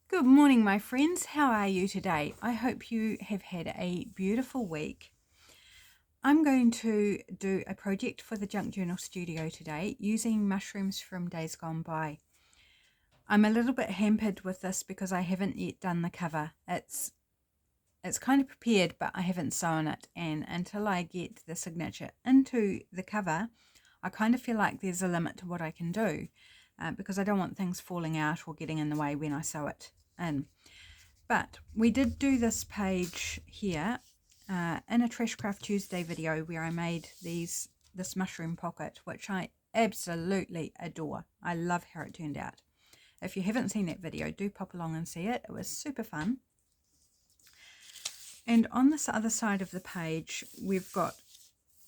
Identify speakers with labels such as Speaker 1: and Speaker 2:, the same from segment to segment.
Speaker 1: Good morning, my friends. How are you today? I hope you have had a beautiful week. I'm going to do a project for the Junk Journal studio today using mushrooms from days gone by. I'm a little bit hampered with this because I haven't yet done the cover. It's kind of prepared, but I haven't sewn it, and until I get the signature into the cover, I kind of feel like there's a limit to what I can do because I don't want things falling out or getting in the way when I sew it in. But we did do this page here in a Trashcraft Tuesday video where I made this mushroom pocket, which I absolutely adore. I love how it turned out. If you haven't seen that video, do pop along and see it. It was super fun. And on this other side of the page, we've got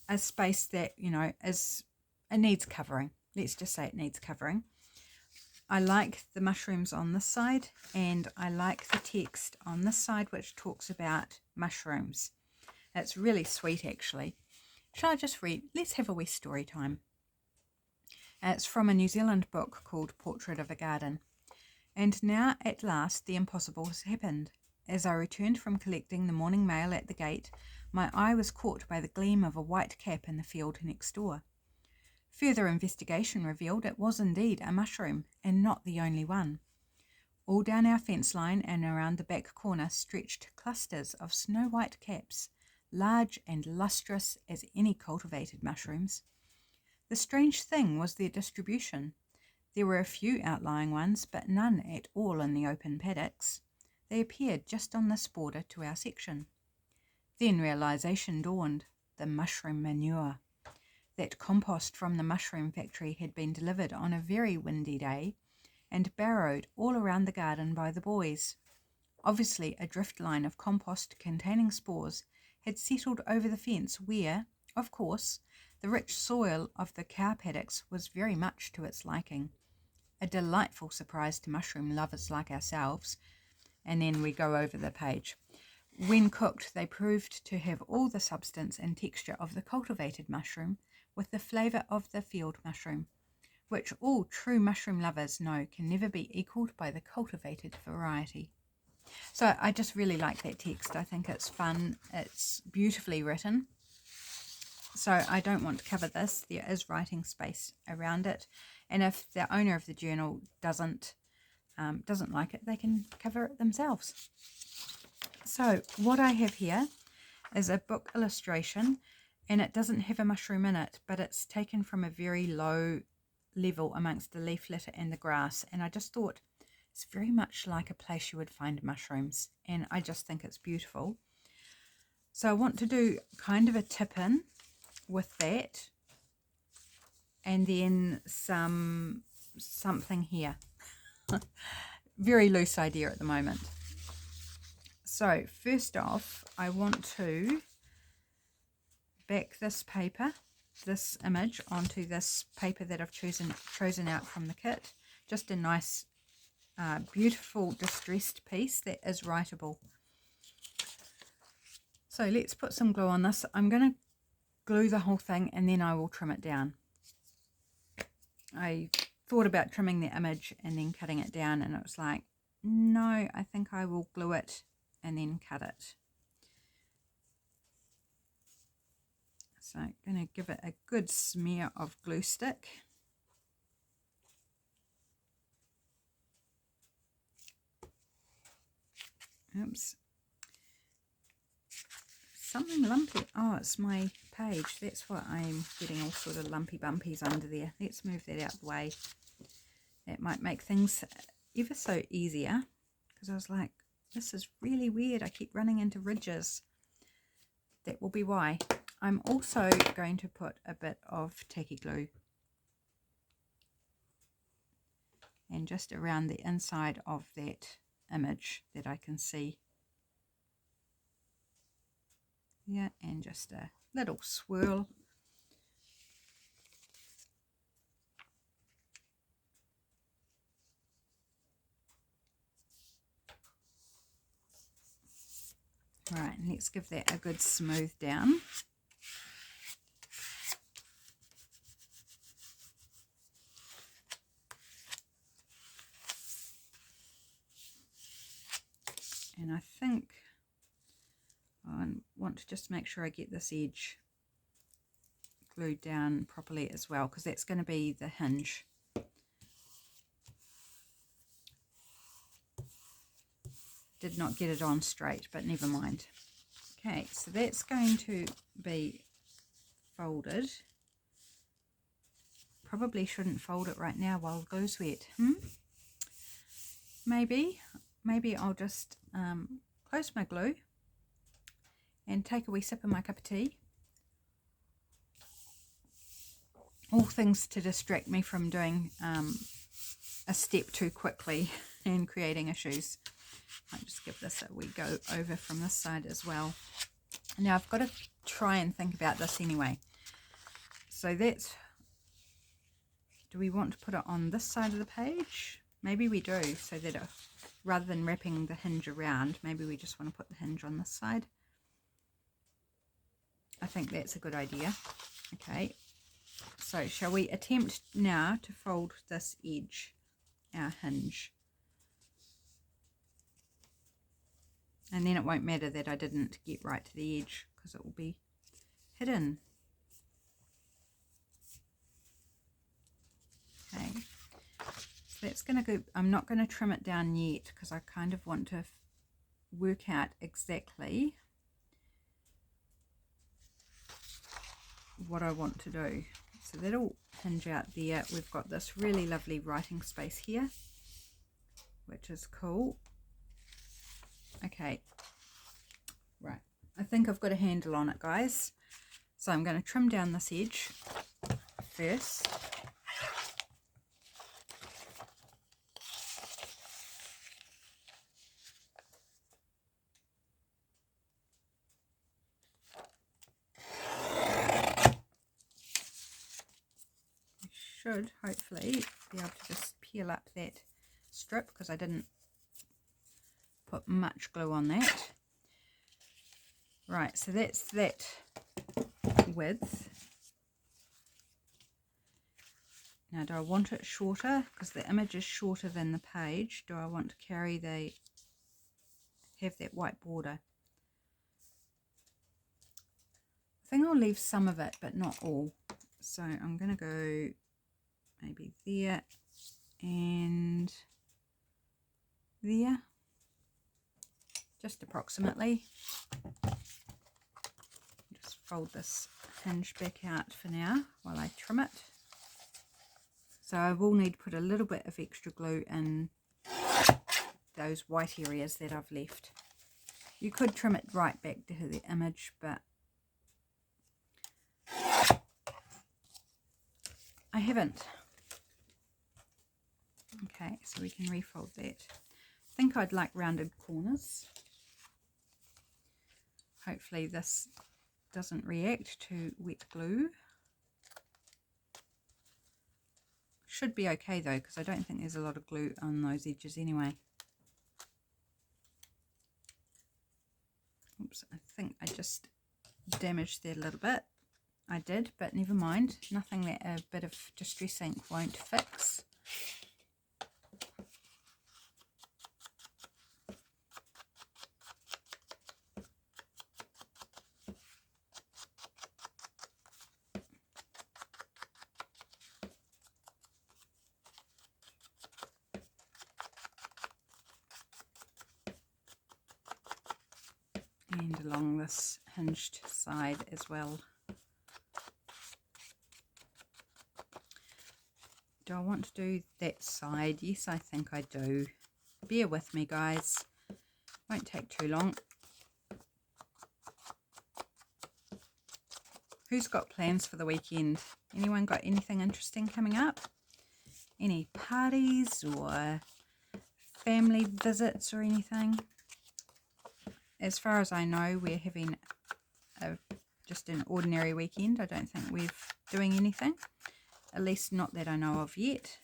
Speaker 1: a space that, it needs covering. Let's just say it needs covering. I like the mushrooms on this side, and I like the text on this side which talks about mushrooms. It's really sweet, actually. Shall I just read? Let's have a wee story time. It's from a New Zealand book called Portrait of a Garden. And now at last the impossible has happened. As I returned from collecting the morning mail at the gate, my eye was caught by the gleam of a white cap in the field next door. Further investigation revealed it was indeed a mushroom, and not the only one. All down our fence line and around the back corner stretched clusters of snow-white caps, large and lustrous as any cultivated mushrooms. The strange thing was their distribution. There were a few outlying ones, but none at all in the open paddocks. They appeared just on this border to our section. Then realization dawned: the mushroom manure. That compost from the mushroom factory had been delivered on a very windy day and barrowed all around the garden by the boys. Obviously a drift line of compost containing spores had settled over the fence where, of course, the rich soil of the cow paddocks was very much to its liking. A delightful surprise to mushroom lovers like ourselves. And then we go over the page. When cooked, they proved to have all the substance and texture of the cultivated mushroom, with the flavour of the field mushroom, which all true mushroom lovers know can never be equalled by the cultivated variety. So I just really like that text. I think it's fun. It's beautifully written. So I don't want to cover this. There is writing space around it. And if the owner of the journal doesn't like it, they can cover it themselves. So what I have here is a book illustration, and it doesn't have a mushroom in it, but it's taken from a very low level amongst the leaf litter and the grass, and I just thought it's very much like a place you would find mushrooms, and I just think it's beautiful. So I want to do kind of a tip-in with that, and then something here. Very loose idea at the moment. So first off, I want to back this paper, this image, onto this paper that I've chosen out from the kit. Just a nice, beautiful distressed piece that is writable. So let's put some glue on this. I'm going to glue the whole thing and then I will trim it down. I thought about trimming the image and then cutting it down, and it was like, no, I think I will glue it and then cut it. So I'm going to give it a good smear of glue stick. Oops. Something lumpy. Oh, it's my page. That's why I'm getting all sort of lumpy bumpies under there. Let's move that out of the way. That might make things ever so easier, because I was like, this is really weird. I keep running into ridges. That will be why. I'm also going to put a bit of tacky glue and just around the inside of that image that I can see. Yeah, and just a little swirl. Right, and let's give that a good smooth down. And I think I want to just make sure I get this edge glued down properly as well, because that's going to be the hinge. Did not get it on straight, but never mind. Okay, so that's going to be folded. Probably shouldn't fold it right now while the glue's wet. Maybe I'll just close my glue and take a wee sip of my cup of tea. All things to distract me from doing a step too quickly and creating issues. I'll just give this a wee go over from this side as well. Now I've got to try and think about this anyway. So that's, do we want to put it on this side of the page? Maybe we do, so that rather than wrapping the hinge around, maybe we just want to put the hinge on this side. I think that's a good idea. Okay, so shall we attempt now to fold this edge, our hinge? And then it won't matter that I didn't get right to the edge, because it will be hidden. Okay, so that's going to go. I'm not going to trim it down yet, because I kind of want to work out exactly what I want to do. So that'll hinge out there. We've got this really lovely writing space here, which is cool. Okay, right, I think I've got a handle on it, guys. So I'm going to trim down this edge first. I should hopefully be able to just peel up that strip, because I didn't put much glue on that. Right, so that's that width. Now, do I want it shorter? Because the image is shorter than the page. Do I want to have that white border? I think I'll leave some of it, but not all. So I'm going to go maybe there and there. Just approximately. Just fold this hinge back out for now while I trim it. So I will need to put a little bit of extra glue in those white areas that I've left. You could trim it right back to the image, but I haven't. Okay, so we can refold that. I think I'd like rounded corners. Hopefully this doesn't react to wet glue. Should be okay though, because I don't think there's a lot of glue on those edges anyway. Oops, I think I just damaged that a little bit. I did, but never mind. Nothing that a bit of Distress ink won't fix. And along this hinged side as well. Do I want to do that side? Yes, I think I do. Bear with me, guys. Won't take too long. Who's got plans for the weekend? Anyone got anything interesting coming up? Any parties or family visits or anything? As far as I know, we're having just an ordinary weekend. I don't think we're doing anything, at least not that I know of yet.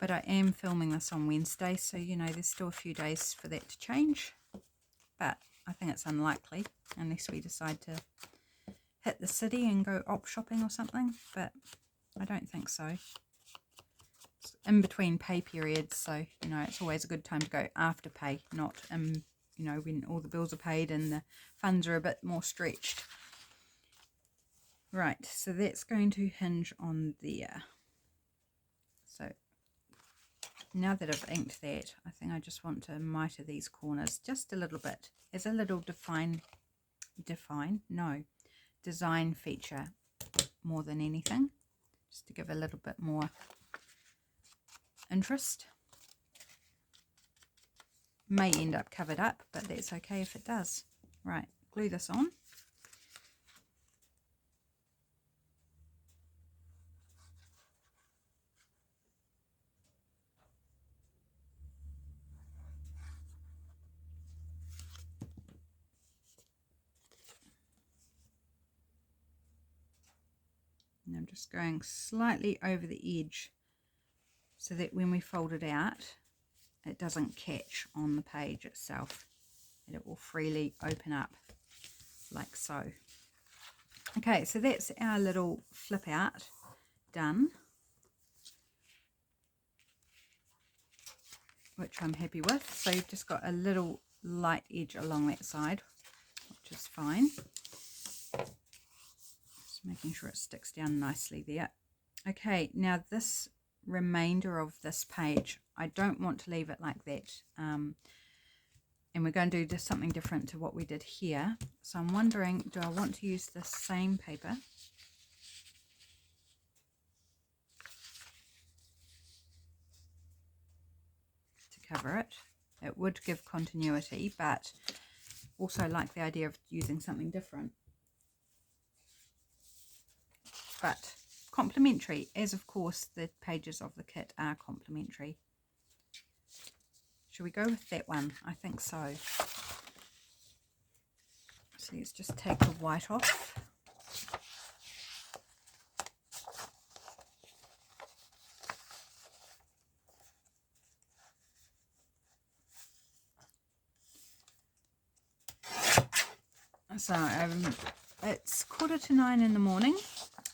Speaker 1: But I am filming this on Wednesday, so you know there's still a few days for that to change. But I think it's unlikely unless we decide to hit the city and go op shopping or something. But I don't think so. It's in between pay periods, so you know it's always a good time to go after pay, not in you know, when all the bills are paid and the funds are a bit more stretched. Right, so that's going to hinge on there. So now that I've inked that, I think I just want to miter these corners just a little bit as a little design feature more than anything, just to give a little bit more interest. May end up covered up, but that's okay if it does. Right, glue this on. And I'm just going slightly over the edge so that when we fold it out, it doesn't catch on the page itself, and it will freely open up like so. Okay, so that's our little flip out done, which I'm happy with. So you've just got a little light edge along that side, which is fine. Just making sure it sticks down nicely there. Okay, now this remainder of this page, I don't want to leave it like that. And we're going to do just something different to what we did here. So I'm wondering, do I want to use the same paper? To cover it. It would give continuity, but also like the idea of using something different. But complementary, as of course the pages of the kit are complementary. Should we go with that one? I think so. So let's just take the white off. So it's 8:45 in the morning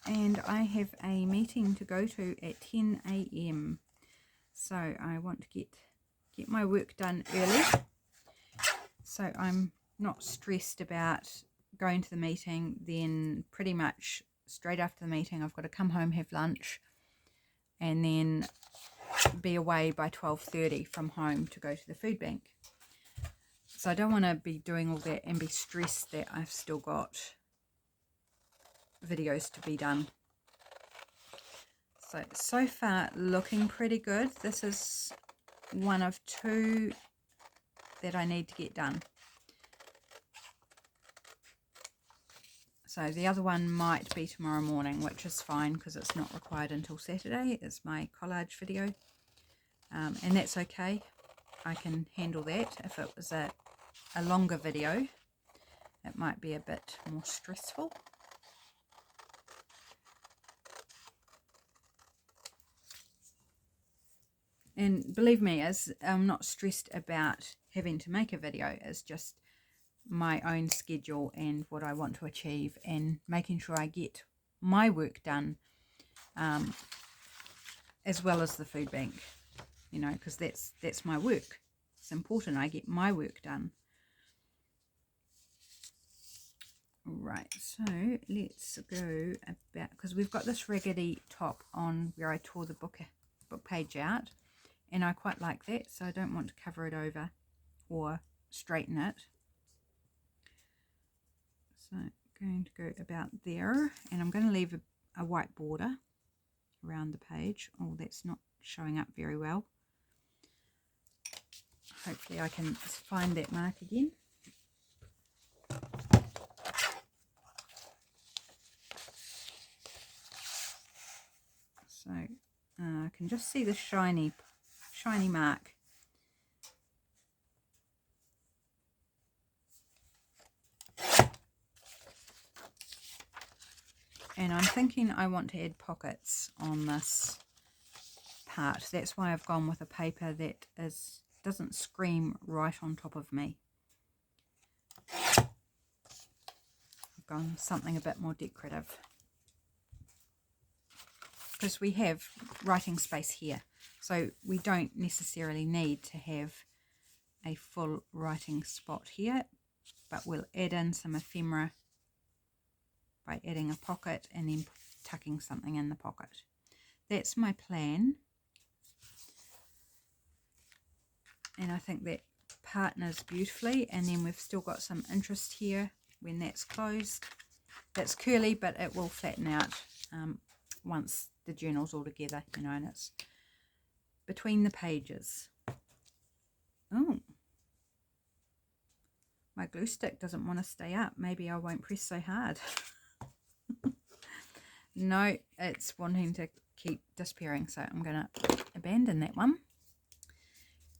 Speaker 1: and I have a meeting to go to at 10 AM. So I want to get my work done early, so I'm not stressed about going to the meeting. Then pretty much straight after the meeting I've got to come home, have lunch, and then be away by 12:30 from home to go to the food bank. So I don't want to be doing all that and be stressed that I've still got videos to be done. So far looking pretty good. This is one of 2 that I need to get done. So the other one might be tomorrow morning, which is fine because it's not required until Saturday. It's my collage video, and that's okay. I can handle that. If it was a longer video, it might be a bit more stressful. And believe me, as I'm not stressed about having to make a video, it's just my own schedule and what I want to achieve, and making sure I get my work done, as well as the food bank, you know, because that's my work. It's important I get my work done. Right, so let's go about, because we've got this raggedy top on where I tore the book page out, and I quite like that, so I don't want to cover it over or straighten it. So I'm going to go about there, and I'm going to leave a white border around the page. Oh, that's not showing up very well. Hopefully I can find that mark again. So I can just see the shiny mark. And I'm thinking I want to add pockets on this part. That's why I've gone with a paper that doesn't scream right on top of me. I've gone something a bit more decorative, because we have writing space here, so we don't necessarily need to have a full writing spot here, but we'll add in some ephemera by adding a pocket and then tucking something in the pocket. That's my plan, and I think that partners beautifully. And then we've still got some interest here when that's closed. That's curly, but it will flatten out once the journal's all together, you know, and it's between the pages. Oh, my glue stick doesn't want to stay up. Maybe I won't press so hard. No, it's wanting to keep disappearing, so I'm going to abandon that one.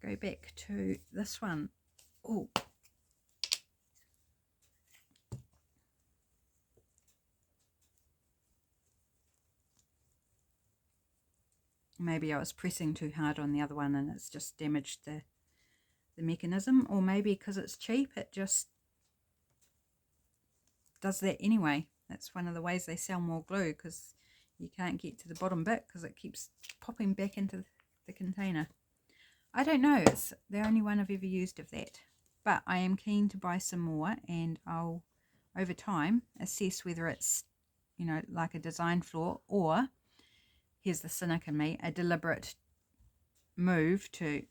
Speaker 1: Go back to this one. Oh, maybe I was pressing too hard on the other one and it's just damaged the mechanism, or maybe because it's cheap it just does that anyway. That's one of the ways they sell more glue, because you can't get to the bottom bit because it keeps popping back into the container. I don't know, it's the only one I've ever used of that, but I am keen to buy some more, and I'll over time assess whether it's, you know, like a design flaw, or here's the cynic in me, a deliberate move to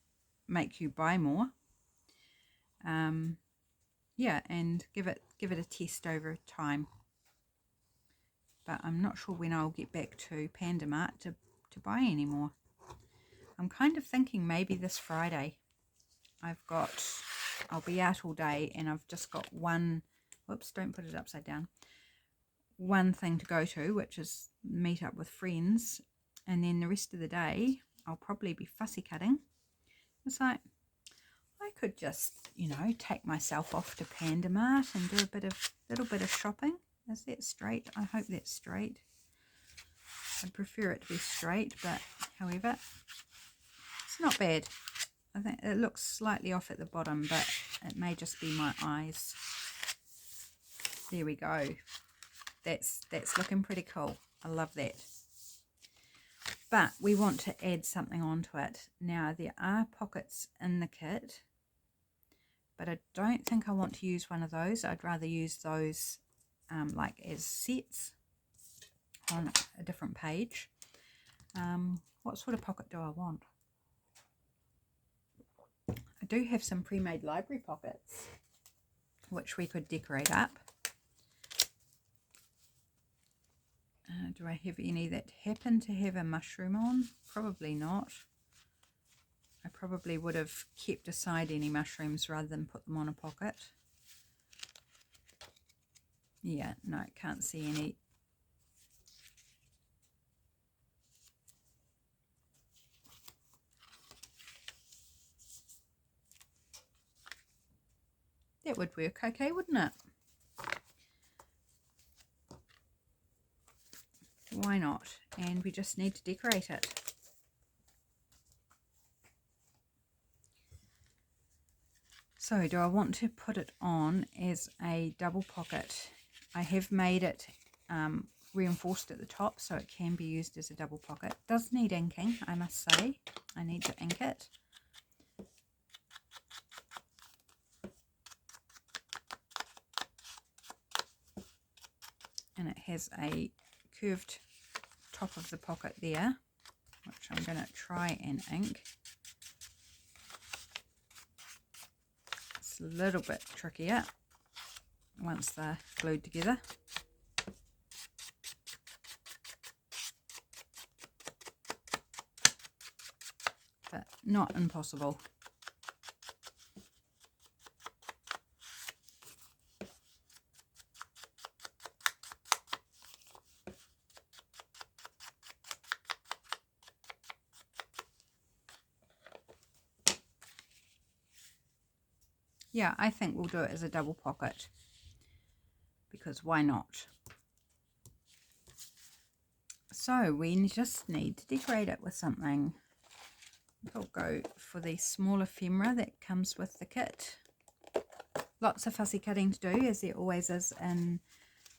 Speaker 1: make you buy more. Yeah, and give it a test over time. But I'm not sure when I'll get back to Panda Mart to buy any more. I'm kind of thinking maybe this Friday. I'll be out all day, and I've just got one, whoops, don't put it upside down, one thing to go to, which is meet up with friends, and then the rest of the day I'll probably be fussy cutting. It's like, I could just, you know, take myself off to Panda Mart and do a little bit of shopping. Is that straight? I hope that's straight. I'd prefer it to be straight, but however, it's not bad. I think it looks slightly off at the bottom, but it may just be my eyes. There we go. That's looking pretty cool. I love that. But we want to add something onto it. Now, there are pockets in the kit, but I don't think I want to use one of those. I'd rather use those like as sets on a different page. What sort of pocket do I want? I do have some pre-made library pockets which we could decorate up. Do I have any that happen to have a mushroom on? Probably not. I probably would have kept aside any mushrooms rather than put them on a pocket. Yeah, no, can't see any. That would work okay, wouldn't it? Why not? And we just need to decorate it. So do I want to put it on as a double pocket? I have made it reinforced at the top so it can be used as a double pocket. It does need inking, I must say. I need to ink it. And it has a curved top of the pocket there, which I'm going to try and ink. It's a little bit trickier once they're glued together. But not impossible. Yeah, I think we'll do it as a double pocket, because why not? So we just need to decorate it with something. I'll go for the small ephemera that comes with the kit. Lots of fussy cutting to do, as there always is in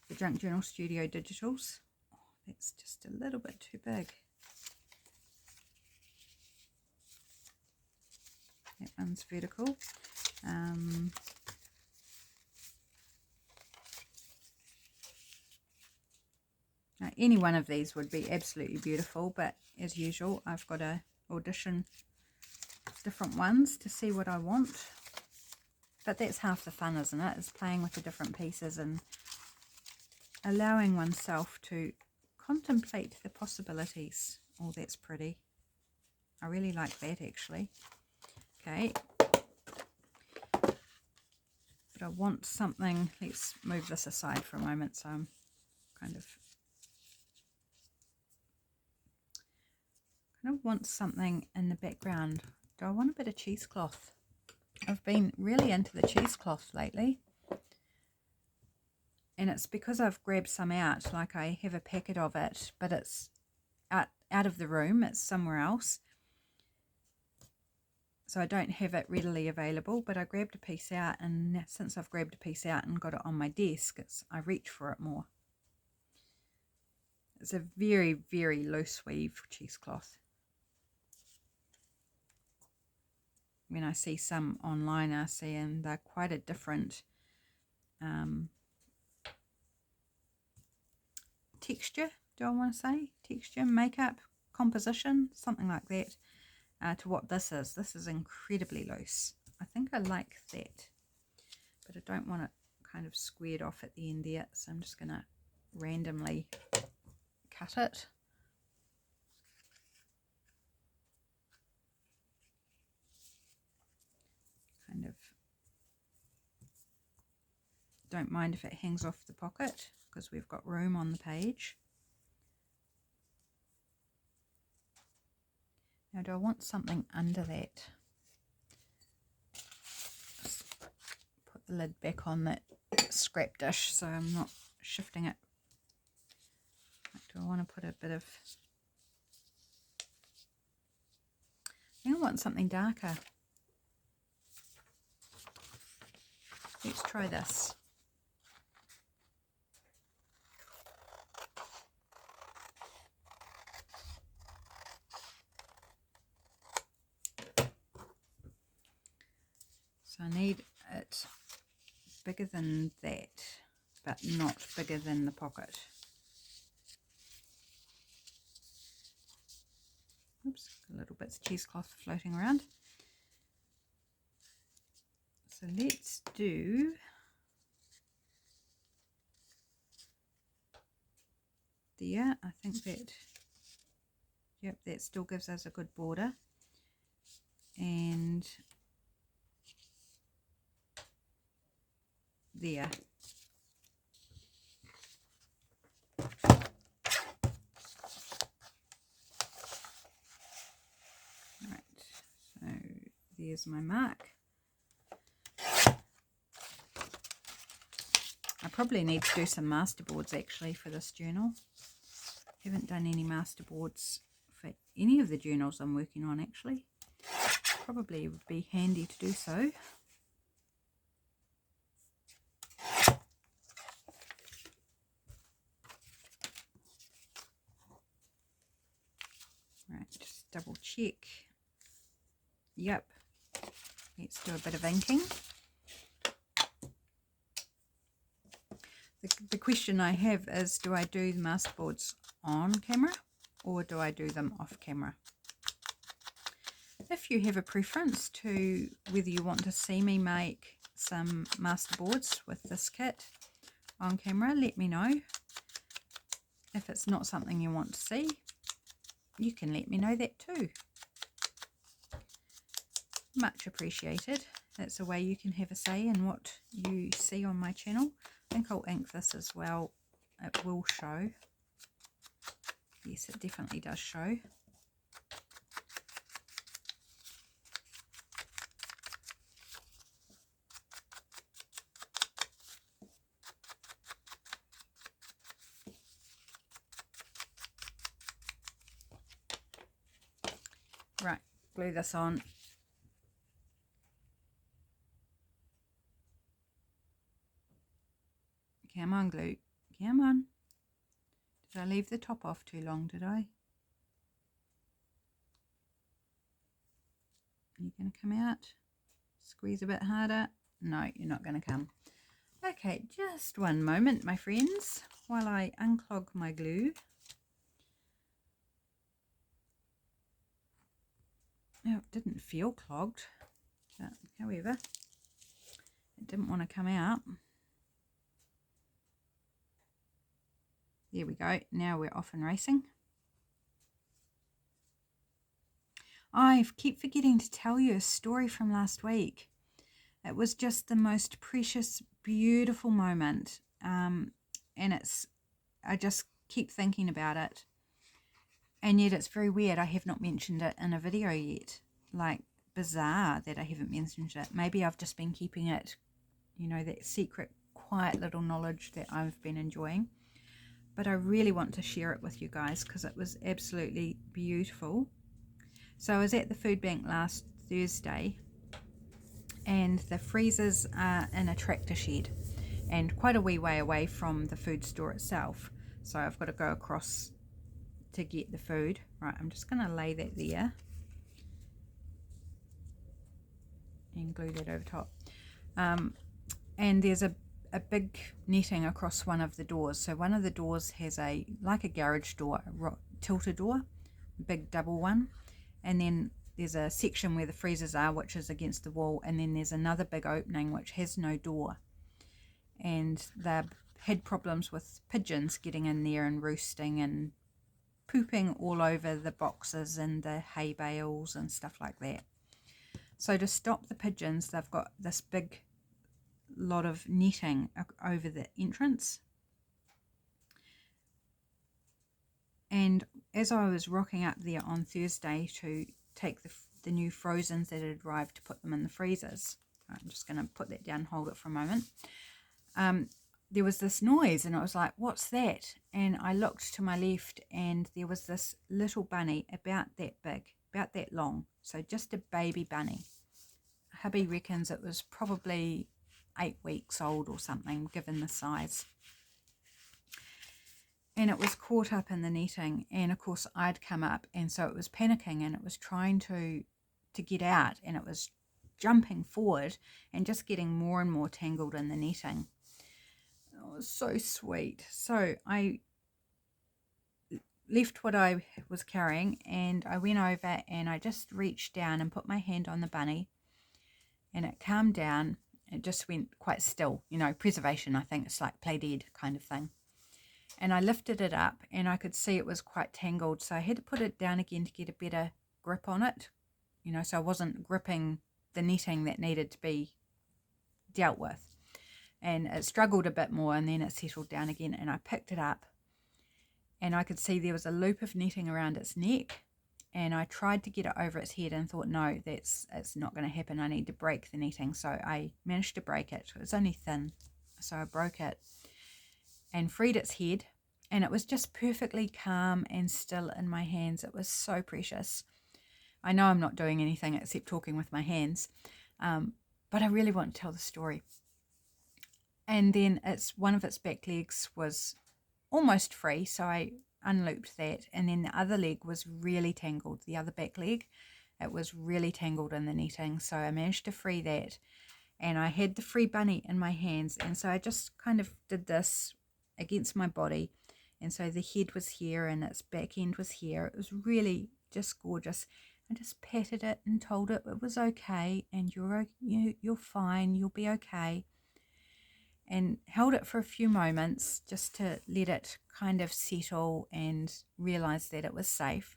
Speaker 1: the Junk Journal Studio Digitals. Oh, that's just a little bit too big. That one's vertical. Now, any one of these would be absolutely beautiful, but as usual, I've got to audition different ones to see what I want. But that's half the fun, isn't it? Is playing with the different pieces and allowing oneself to contemplate the possibilities. Oh, that's pretty. I really like that, actually. Okay. But I want something. Let's move this aside for a moment, so I'm kind of want something in the background. Do I want a bit of cheesecloth? I've been really into the cheesecloth lately, and it's because I've grabbed some out. Like, I have a packet of it, but it's out of the room, it's somewhere else, so I don't have it readily available. But I grabbed a piece out, and since I've grabbed a piece out and got it on my desk, I reach for it more. It's a very, very loose weave cheesecloth. When I see some online, I see, and they're quite a different texture, do I want to say? Texture, makeup, composition, something like that, to what this is. This is incredibly loose. I think I like that, but I don't want it kind of squared off at the end there, so I'm just going to randomly cut it. Kind of don't mind if it hangs off the pocket, because we've got room on the page. Now, do I want something under that? Just put the lid back on that scrap dish so I'm not shifting it. Do I want to put a bit of... I think I want something darker. Let's try this. So I need it bigger than that, but not bigger than the pocket. Oops, a little bits of cheesecloth floating around. So let's do there. I think that, yep, that still gives us a good border. And there. Right, so there's my mark. I probably need to do some masterboards actually for this journal. Haven't done any masterboards for any of the journals I'm working on actually. Probably would be handy to do so. Right, just double check. Yep, let's do a bit of inking. The question I have is, do I do the masterboards on camera or do I do them off camera? If you have a preference to whether you want to see me make some masterboards with this kit on camera, let me know. If it's not something you want to see, you can let me know that too. Much appreciated. That's a way you can have a say in what you see on my channel. I think I'll ink this as well. It will show. Yes, it definitely does show. Right, glue this on. Come on, glue. Come on. Did I leave the top off too long, did I? You're going to come out. Squeeze a bit harder. No, you're not going to come. Okay, just one moment, my friends, while I unclog my glue. Oh, it didn't feel clogged, but however, it didn't want to come out. There we go. Now we're off and racing. I keep forgetting to tell you a story from last week. It was just the most precious, beautiful moment. And I just keep thinking about it. And yet it's very weird. I have not mentioned it in a video yet. Like, bizarre that I haven't mentioned it. Maybe I've just been keeping it, you know, that secret, quiet little knowledge that I've been enjoying. But I really want to share it with you guys because it was absolutely beautiful. So I was at the food bank last Thursday, and the freezers are in a tractor shed and quite a wee way away from the food store itself. So I've got to go across to get the food. Right, I'm just going to lay that there and glue that over top. And there's a big netting across one of the doors. So one of the doors has like a garage door, tilter door, big double one. And then there's a section where the freezers are, which is against the wall. And then there's another big opening, which has no door. And they've had problems with pigeons getting in there and roosting and pooping all over the boxes and the hay bales and stuff like that. So to stop the pigeons, they've got this big lot of netting over the entrance. And as I was rocking up there on Thursday to take the new frozens that had arrived to put them in the freezers, I'm just going to put that down, hold it for a moment. There was this noise and I was like, what's that? And I looked to my left and there was this little bunny about that big, about that long. So just a baby bunny. Hubby reckons it was probably 8 weeks old or something, given the size. And it was caught up in the netting, and of course I'd come up, and so it was panicking and it was trying to get out, and it was jumping forward and just getting more and more tangled in the netting. It was so sweet. So I left what I was carrying and I went over and I just reached down and put my hand on the bunny, and it calmed down. It just went quite still, you know, preservation. I think it's like play dead kind of thing. And I lifted it up and I could see it was quite tangled. So I had to put it down again to get a better grip on it, you know, so I wasn't gripping the netting that needed to be dealt with. And it struggled a bit more and then it settled down again, and I picked it up and I could see there was a loop of netting around its neck, and I tried to get it over its head and thought, no, it's not going to happen. I need to break the netting. So I managed to break it. It was only thin, so I broke it and freed its head, and it was just perfectly calm and still in my hands. It was so precious. I know I'm not doing anything except talking with my hands, but I really want to tell the story. And then one of its back legs was almost free, so I unlooped that, and then the other leg was really tangled. The other back leg, it was really tangled in the netting, so I managed to free that, and I had the free bunny in my hands, and so I just kind of did this against my body, and so the head was here and its back end was here. It was really just gorgeous. I just patted it and told it was okay, and you're fine, you'll be okay, and held it for a few moments just to let it kind of settle and realize that it was safe.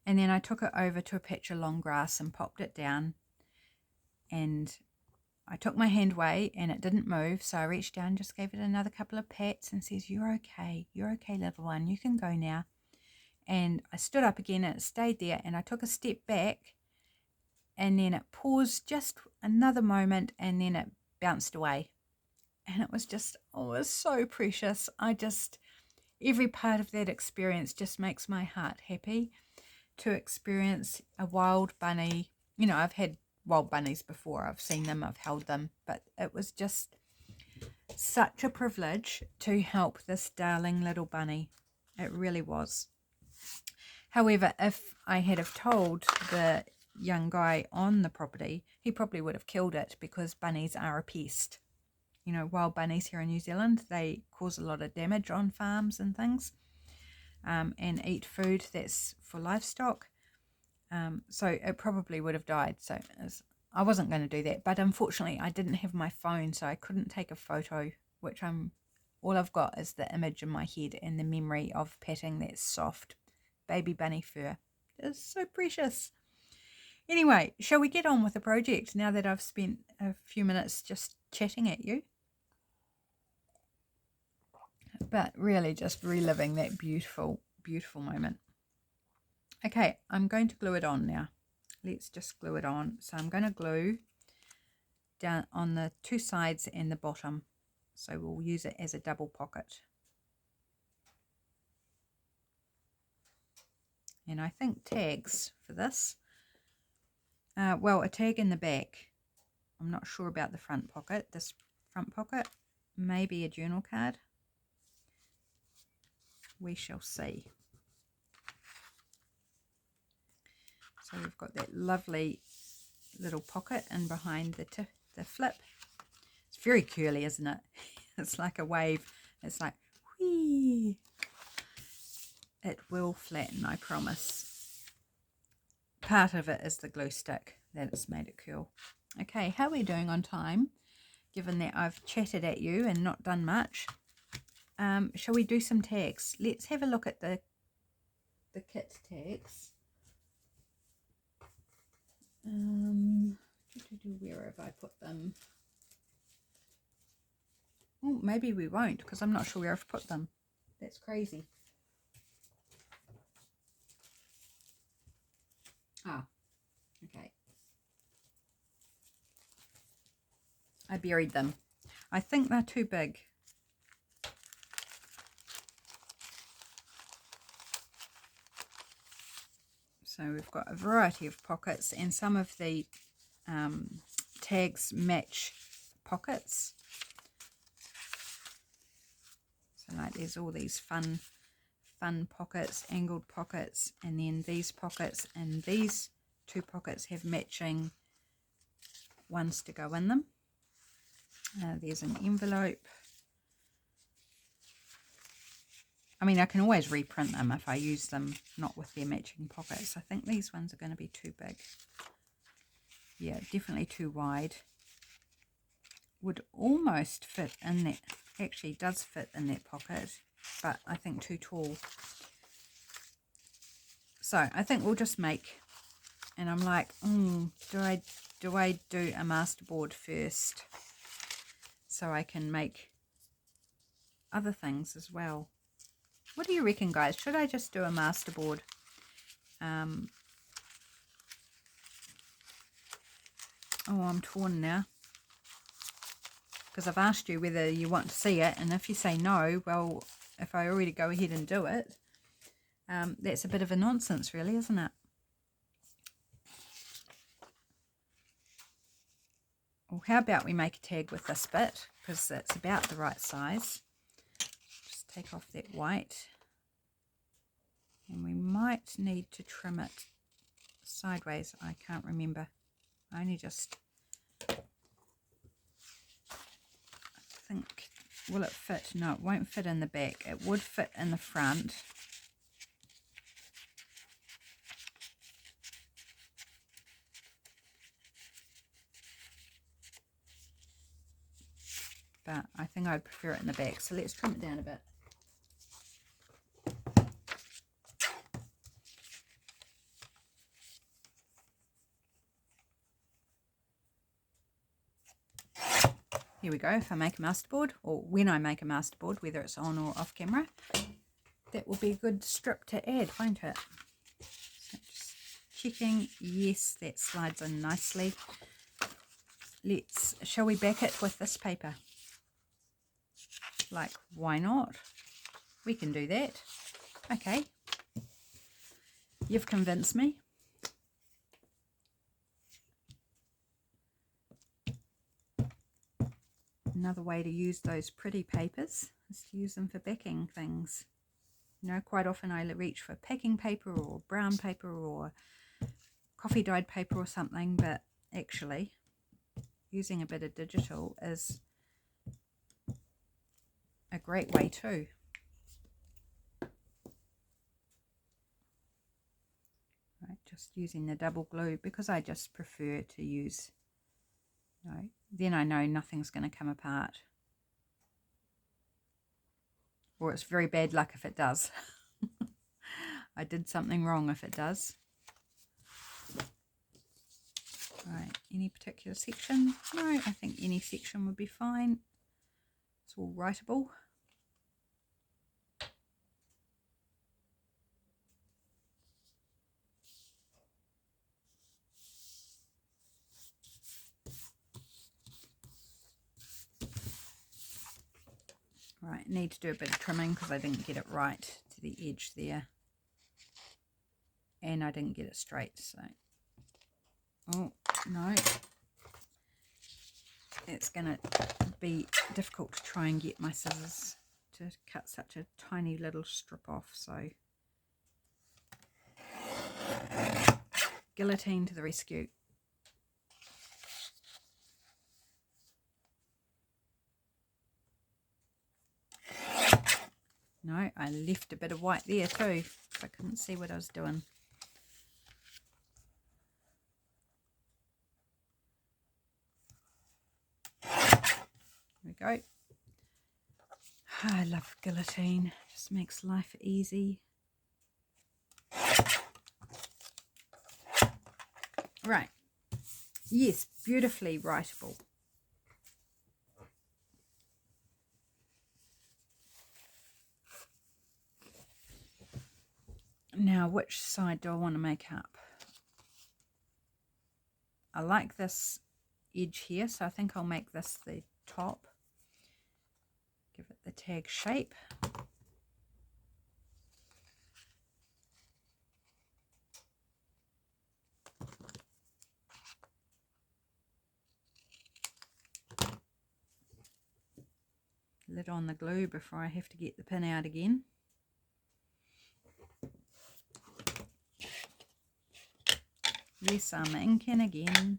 Speaker 1: And then I took it over to a patch of long grass and popped it down, and I took my hand away and it didn't move, so I reached down, just gave it another couple of pats and says, you're okay, little one, you can go now. And I stood up again and it stayed there, and I took a step back, and then it paused just another moment, and then it bounced away. And it was just, oh, it was so precious. Every part of that experience just makes my heart happy, to experience a wild bunny. You know, I've had wild bunnies before, I've seen them, I've held them, but it was just such a privilege to help this darling little bunny. It really was. However, if I had have told the young guy on the property, he probably would have killed it because bunnies are a pest. You know, wild bunnies here in New Zealand, they cause a lot of damage on farms and things, and eat food that's for livestock. So it probably would have died. So I wasn't going to do that, but unfortunately I didn't have my phone, so I couldn't take a photo, which all I've got is the image in my head and the memory of patting that soft baby bunny fur. It's so precious. Anyway, shall we get on with the project now that I've spent a few minutes just chatting at you? But really just reliving that beautiful, beautiful moment. Okay, I'm going to glue it on now. Let's just glue it on. So I'm going to glue down on the two sides and the bottom. So we'll use it as a double pocket. And I think tags for this. Well, a tag in the back. I'm not sure about the front pocket. This front pocket, maybe a journal card. We shall see. So we've got that lovely little pocket in behind the flip. It's very curly, isn't it? It's like a wave. It's like, whee. It will flatten, I promise. Part of it is the glue stick that has made it curl. Okay, how are we doing on time? Given that I've chatted at you and not done much. Shall we do some tags? Let's have a look at the kit tags. Where have I put them? Oh, maybe we won't, because I'm not sure where I've put them. That's crazy. Ah, okay. I buried them. I think they're too big. So we've got a variety of pockets, and some of the tags match pockets. So like there's all these fun pockets, angled pockets, and then these pockets and these two pockets have matching ones to go in them. There's an envelope. I mean, I can always reprint them if I use them not with their matching pockets. I think these ones are going to be too big. Yeah, definitely too wide. Would almost fit in that, actually does fit in that pocket, but I think too tall. So I think we'll just make, and I'm like, do I do a masterboard first so I can make other things as well? What do you reckon, guys? Should I just do a masterboard? Oh, I'm torn now. Because I've asked you whether you want to see it, and if you say no, well, if I already go ahead and do it, that's a bit of a nonsense, really, isn't it? Well, how about we make a tag with this bit, because it's about the right size. Just take off that white. And we might need to trim it sideways. I can't remember. I only just... I think... Will it fit? No, it won't fit in the back. It would fit in the front. But I think I'd prefer it in the back. So let's trim it down a bit. Here we go. If I make a masterboard, or when I make a masterboard, whether it's on or off camera, that will be a good strip to add, won't it? So just checking. Yes, that slides in nicely. Shall we back it with this paper? Like, why not? We can do that. Okay. You've convinced me. Another way to use those pretty papers is to use them for backing things. You know, quite often I reach for packing paper or brown paper or coffee dyed paper or something, but actually using a bit of digital is a great way too. Right, just using the double glue because I just prefer to use, then I know nothing's going to come apart. Or it's very bad luck if it does. I did something wrong if it does. Right, any particular section? No, I think any section would be fine. It's all writable. Right, need to do a bit of trimming because I didn't get it right to the edge there. And I didn't get it straight, so. Oh, no. It's going to be difficult to try and get my scissors to cut such a tiny little strip off, so. Guillotine to the rescue. No, I left a bit of white there too, so I couldn't see what I was doing. There we go. I love guillotine, just makes life easy. Right, yes, beautifully writable. Now, which side do I want to make up? I like this edge here, so I think I'll make this the top. Give it the tag shape. Lid on the glue before I have to get the pin out again. Yes, I'm inking again.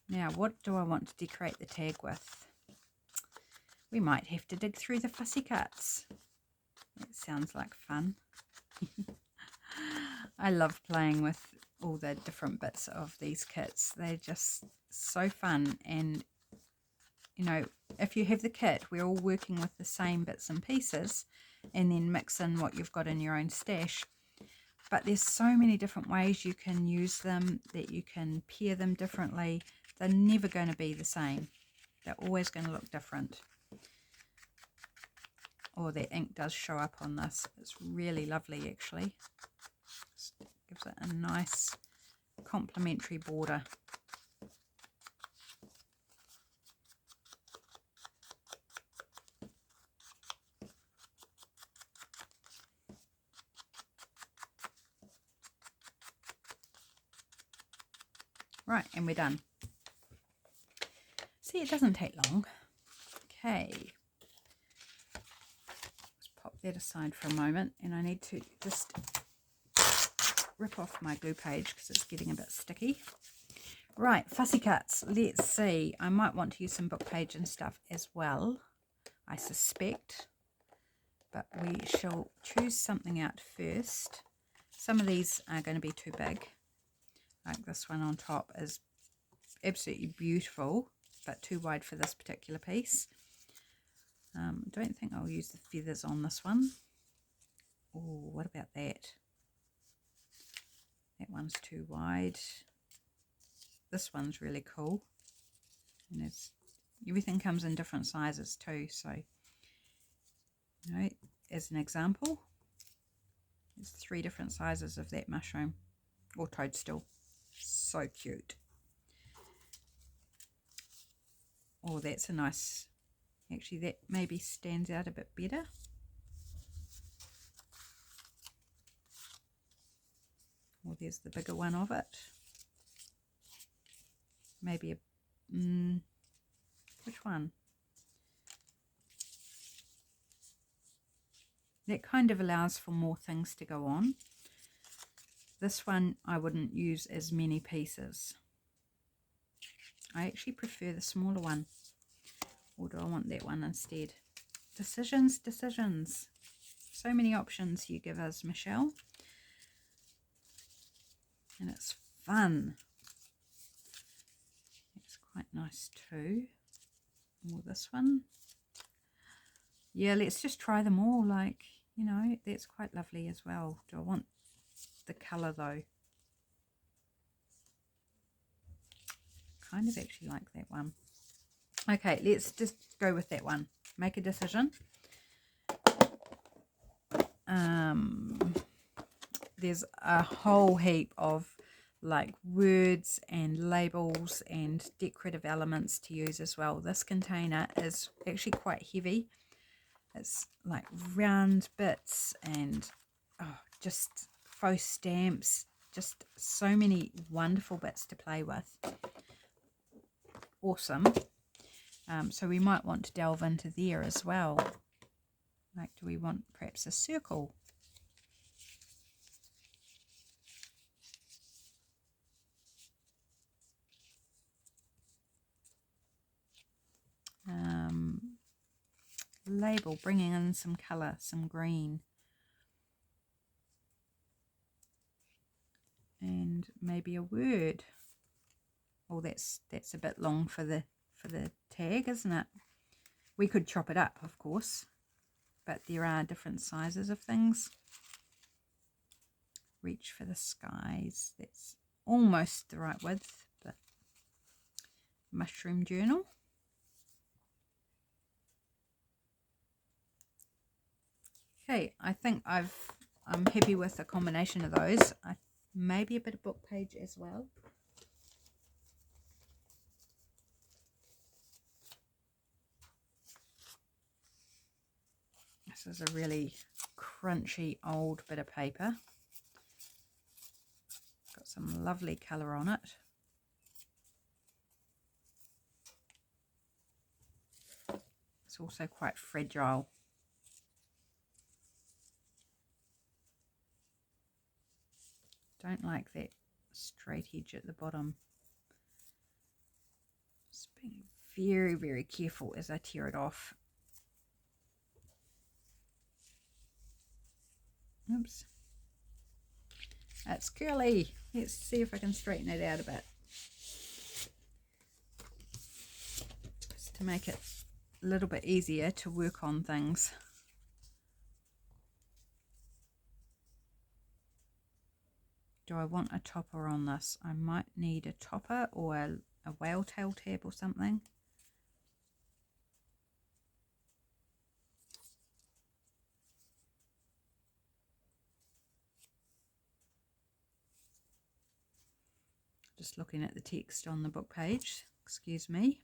Speaker 1: Now, what do I want to decorate the tag with? We might have to dig through the fussy cuts. That sounds like fun. I love playing with all the different bits of these kits. They're just so fun, and you know, if you have the kit, we're all working with the same bits and pieces, and then mix in what you've got in your own stash. But there's so many different ways you can use them, that you can pair them differently. They're never going to be the same. They're always going to look different. Oh, the ink does show up on this. It's really lovely, actually. Just gives it a nice complementary border. Right, and we're done. See, it doesn't take long. Okay. Let's pop that aside for a moment, and I need to just rip off my glue page because it's getting a bit sticky. Right, fussy cuts. Let's see. I might want to use some book page and stuff as well, I suspect. But we shall choose something out first. Some of these are going to be too big. Like this one on top is absolutely beautiful, but too wide for this particular piece. Don't think I'll use the feathers on this one. Oh, what about that? That one's too wide. This one's really cool. And everything comes in different sizes too, so as an example, there's 3 different sizes of that mushroom or toadstool. So cute. Oh, that's a nice, actually that maybe stands out a bit better. Well, there's the bigger one of it. Maybe a, which one? That kind of allows for more things to go on. This one I wouldn't use as many pieces. I actually prefer the smaller one. Or do I want that one instead? Decisions, decisions. So many options you give us, Michelle. And it's fun. It's quite nice too. Or this one. Yeah, let's just try them all. Like, you know, that's quite lovely as well. Do I want the colour though? Kind of actually like that one. Okay, let's just go with that one. Make a decision. There's a whole heap of like words and labels and decorative elements to use as well. This container is actually quite heavy. It's like round bits and just faux stamps, just so many wonderful bits to play with. Awesome. So we might want to delve into there as well. Like, do we want perhaps a circle? Label, bringing in some colour, some green. And maybe a word. Oh, that's a bit long for the tag, isn't it? We could chop it up, of course, but there are different sizes of things. Reach for the skies. That's almost the right width, but Mushroom Journal. Okay, I think I'm happy with a combination of those. Maybe a bit of book page as well. This is a really crunchy old bit of paper. Got some lovely colour on it. It's also quite fragile. Don't like that straight edge at the bottom. Just being very, very careful as I tear it off. Oops. That's curly. Let's see if I can straighten it out a bit. Just to make it a little bit easier to work on things. Do I want a topper on this? I might need a topper or a whale tail tab or something. Just looking at the text on the book page, excuse me.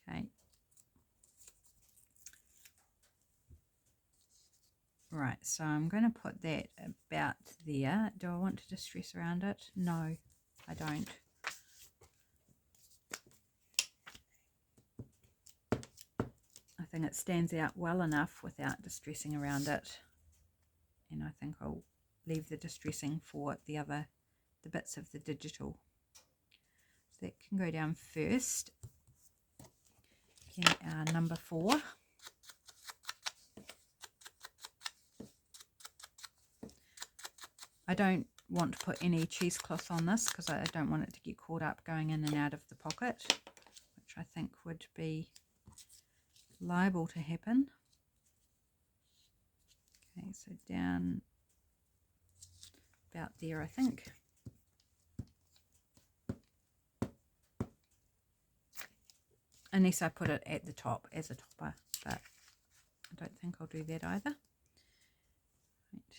Speaker 1: Okay. Right, so I'm going to put that about there. Do I want to distress around it? No, I don't. I think it stands out well enough without distressing around it. And I think I'll leave the distressing for the bits of the digital. So that can go down first. Again, number 4. I don't want to put any cheesecloth on this because I don't want it to get caught up going in and out of the pocket, which I think would be liable to happen. Okay, so down about there, I think. Unless I put it at the top as a topper, but I don't think I'll do that either. Right.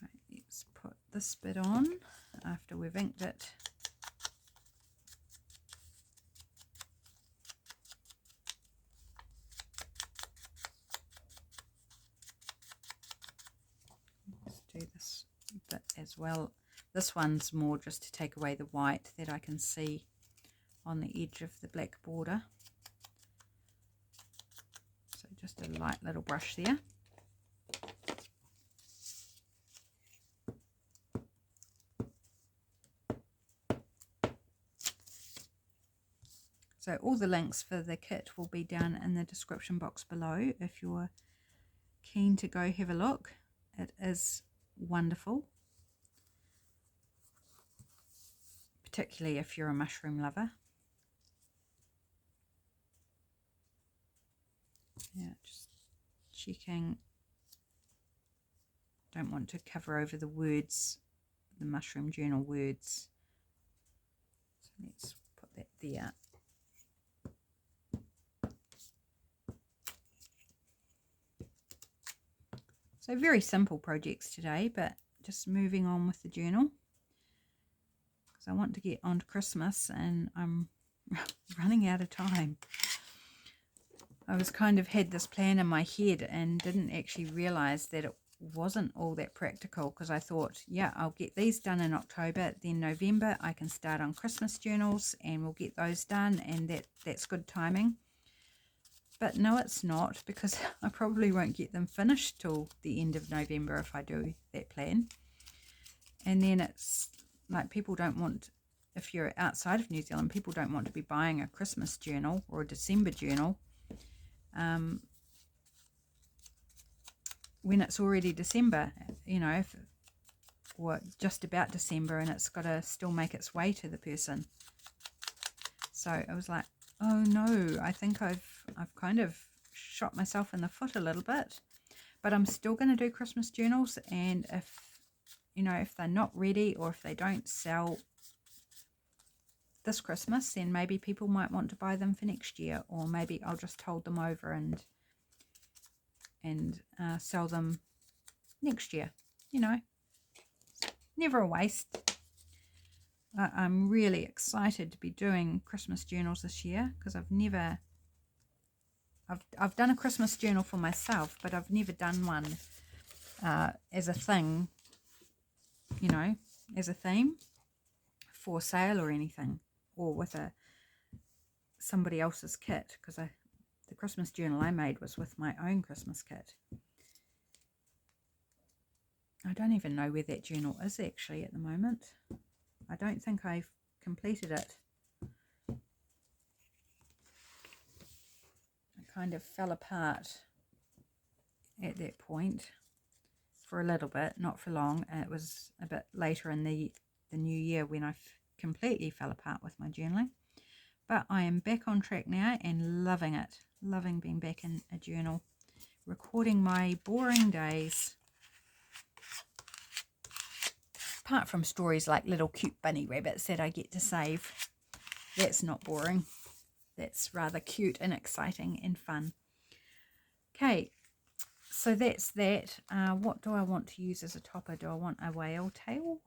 Speaker 1: Right, let's put this bit on after we've inked it. as well. This one's more just to take away the white that I can see on the edge of the black border. So just a light little brush there. So all the links for the kit will be down in the description box below if you're keen to go have a look. It is wonderful, particularly if you're a mushroom lover. Yeah, just checking. Don't want to cover over the words, the Mushroom Journal words. So let's put that there. So very simple projects today, but just moving on with the journal because I want to get on to Christmas and I'm running out of time. I was kind of had this plan in my head and didn't actually realize that it wasn't all that practical, because I thought, yeah, I'll get these done in October, then November I can start on Christmas journals and we'll get those done, and that's good timing. But no, it's not, because I probably won't get them finished till the end of November if I do that plan. And then it's like people don't want, if you're outside of New Zealand, people don't want to be buying a Christmas journal or a December journal when it's already December, you know, or just about December, and it's got to still make its way to the person. So I was like, oh no, I think I've kind of shot myself in the foot a little bit, but I'm still going to do Christmas journals. And if, you know, if they're not ready or if they don't sell this Christmas, then maybe people might want to buy them for next year, or maybe I'll just hold them over and sell them next year. You know, never a waste. I'm really excited to be doing Christmas journals this year, because I've done a Christmas journal for myself, but I've never done one as a thing, you know, as a theme for sale or anything, or with somebody else's kit, because the Christmas journal I made was with my own Christmas kit. I don't even know where that journal is actually at the moment. I don't think I've completed it. It kind of fell apart at that point for a little bit, not for long. It was a bit later in the new year when I completely fell apart with my journaling. But I am back on track now and loving it. Loving being back in a journal, recording my boring days. Apart from stories like little cute bunny rabbits that I get to save. That's not boring. That's rather cute and exciting and fun. Okay, so that's that. What do I want to use as a topper? Do I want a whale tail?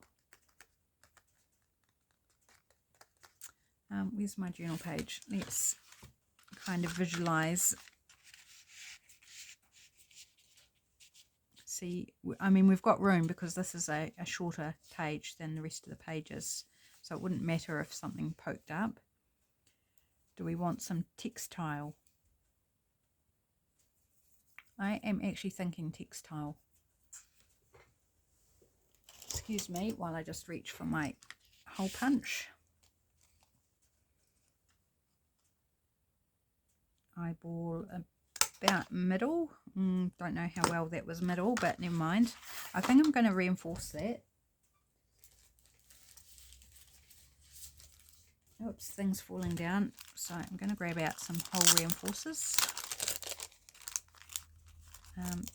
Speaker 1: Where's my journal page? Let's kind of visualize. See, I mean, we've got room because this is a shorter page than the rest of the pages, so it wouldn't matter if something poked up. Do we want some textile? I am actually thinking textile. Excuse me while I just reach for my hole punch. Eyeball about middle. Don't know how well that was middle, but never mind. I think I'm going to reinforce that. Oops, things falling down. So I'm going to grab out some hole reinforcers.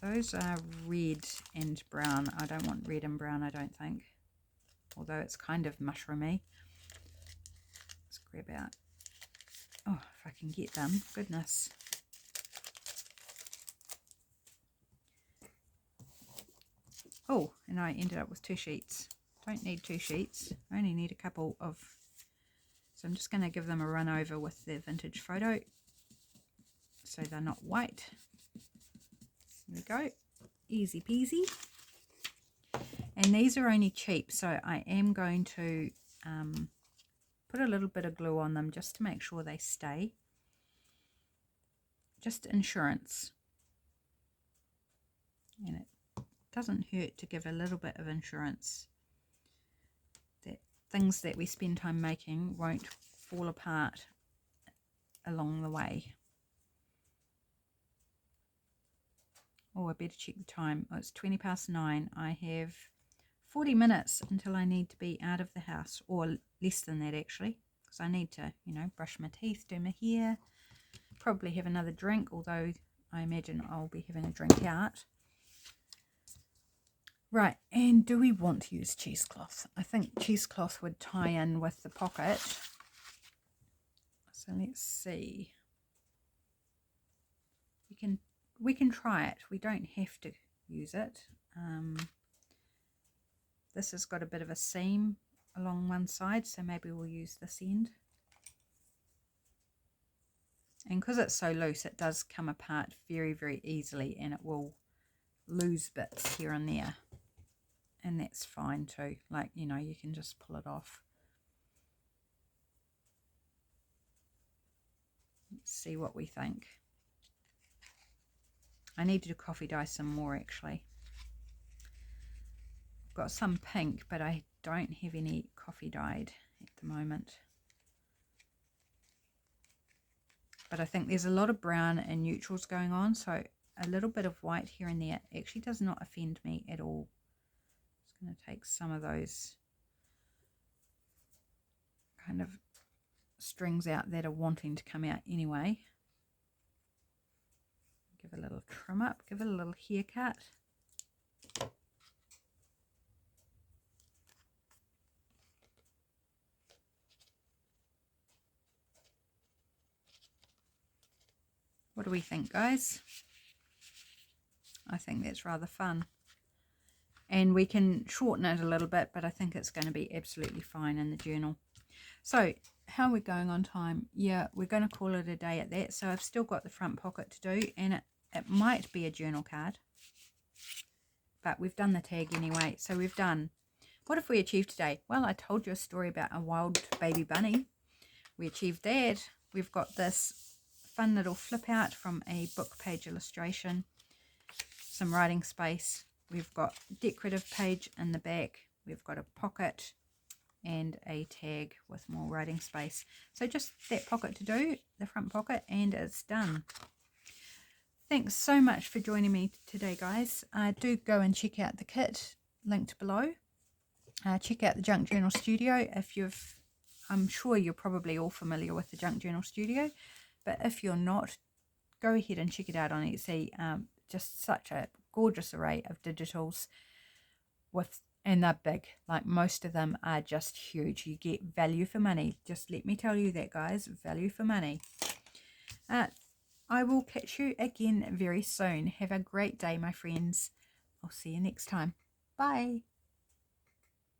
Speaker 1: Those are red and brown. I don't want red and brown, I don't think. Although it's kind of mushroomy. Let's grab out. Oh, if I can get them. Goodness. Oh, and I ended up with 2 sheets. Don't need 2 sheets. I only need a couple of... So I'm just going to give them a run over with the vintage photo. So they're not white. There we go. Easy peasy. And these are only cheap, so I am going to put a little bit of glue on them just to make sure they stay. Just insurance. And it doesn't hurt to give a little bit of insurance that things that we spend time making won't fall apart along the way. Oh, I better check the time. Oh, it's 9:20. I have 40 minutes until I need to be out of the house, or less than that actually, because I need to, you know, brush my teeth, do my hair, probably have another drink, although I imagine I'll be having a drink out. Right, and do we want to use cheesecloth? I think cheesecloth would tie in with the pocket. So let's see. We can try it. We don't have to use it. This has got a bit of a seam along one side, so maybe we'll use this end. And because it's so loose, it does come apart very, very easily, and it will lose bits here and there. And that's fine too. Like, you know, you can just pull it off. Let's see what we think. I need to coffee dye some more actually. I've got some pink, but I don't have any coffee dyed at the moment. But I think there's a lot of brown and neutrals going on, so a little bit of white here and there actually does not offend me at all. Just going to take some of those kind of strings out that are wanting to come out anyway. Give a little trim up, give it a little haircut. What do we think, guys? I think that's rather fun. And we can shorten it a little bit, but I think it's going to be absolutely fine in the journal. So, how are we going on time? Yeah, we're going to call it a day at that. So I've still got the front pocket to do, and it might be a journal card. But we've done the tag anyway. So we've done, what have we achieved today? Well, I told you a story about a wild baby bunny. We achieved that. We've got this fun little flip out from a book page illustration. Some writing space. We've got decorative page in the back. We've got a pocket and a tag with more writing space. So just that pocket to do, the front pocket, and it's done. Thanks so much for joining me today, guys. Do go and check out the kit linked below. Check out the Junk Journal Studio if I'm sure you're probably all familiar with the Junk Journal Studio, but if you're not, go ahead and check it out on Etsy. Just such a gorgeous array of digitals and they're big. Like, most of them are just huge. You get value for money. Just let me tell you that, guys. Value for money. I will catch you again very soon. Have a great day, my friends. I'll see you next time. Bye.